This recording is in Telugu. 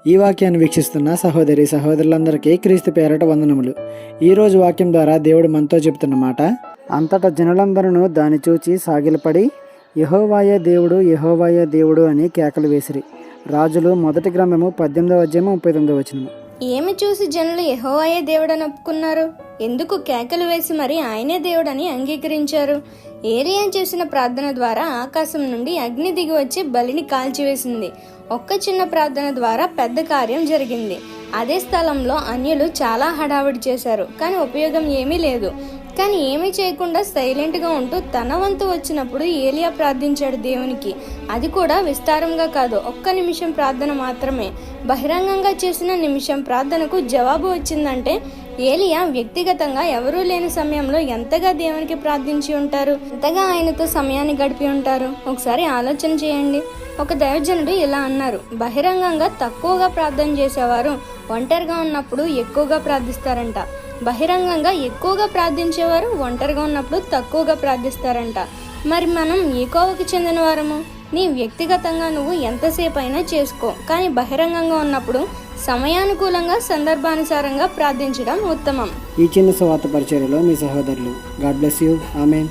ఈ వాక్యాన్ని వీక్షిస్తున్న సహోదరి సహోదరులందరికీ క్రీస్తు పేరట వందనములు. ఈరోజు వాక్యం ద్వారా దేవుడు మనతో చెబుతున్న మాట: అంతటా జనులందరూ దాన్ని చూచి సాగిలపడి యెహోవాయే దేవుడు, యెహోవాయే దేవుడు అని కేకలు వేసిరి. రాజులు 1 గ్రంథము 18:39. ఏమి చూసి జనులు యెహోవాయే దేవుడని ఒప్పుకున్నారు? ఎందుకు కేకలు వేసి మరి ఆయనే దేవుడని అంగీకరించారు? ఏలియా చేసిన ప్రార్థన ద్వారా ఆకాశం నుండి అగ్ని దిగి వచ్చి బలిని కాల్చివేసింది. ఒక్క చిన్న ప్రార్థన ద్వారా పెద్ద కార్యం జరిగింది. అదే స్థలంలో అన్యులు చాలా హడావిడి చేశారు, కానీ ఉపయోగం ఏమీ లేదు. కానీ ఏమీ చేయకుండా సైలెంట్గా ఉంటూ తన వంతు వచ్చినప్పుడు ఏలియా ప్రార్థించాడు దేవునికి. అది కూడా విస్తారంగా కాదు, ఒక్క నిమిషం ప్రార్థన మాత్రమే. బహిరంగంగా చేసిన నిమిషం ప్రార్థనకు జవాబు వచ్చిందంటే ఏలియా వ్యక్తిగతంగా ఎవరూ లేని సమయంలో ఎంతగా దేవునికి ప్రార్థించి ఉంటారు, ఎంతగా ఆయనతో సమయాన్ని గడిపి ఉంటారు. ఒకసారి ఆలోచన చేయండి. ఒక దైవజనుడు ఇలా అన్నారు: బహిరంగంగా తక్కువగా ప్రార్థన చేసేవారు ఒంటరిగా ఉన్నప్పుడు ఎక్కువగా ప్రార్థిస్తారంట. బహిరంగంగా ఎక్కువగా ప్రార్థించేవారు ఒంటరిగా ఉన్నప్పుడు తక్కువగా ప్రార్థిస్తారంట. మరి మనం ఏ కోవకి చెందిన వారము? నీ వ్యక్తిగతంగా నువ్వు ఎంతసేపు అయినా చేసుకో, కానీ బహిరంగంగా ఉన్నప్పుడు సమయానుకూలంగా సందర్భానుసారంగా ప్రార్థించడం ఉత్తమం. ఈ చిన్న సువార్త పరిచర్యలో మీ సహోదరులు. God bless you. ఆమేన్.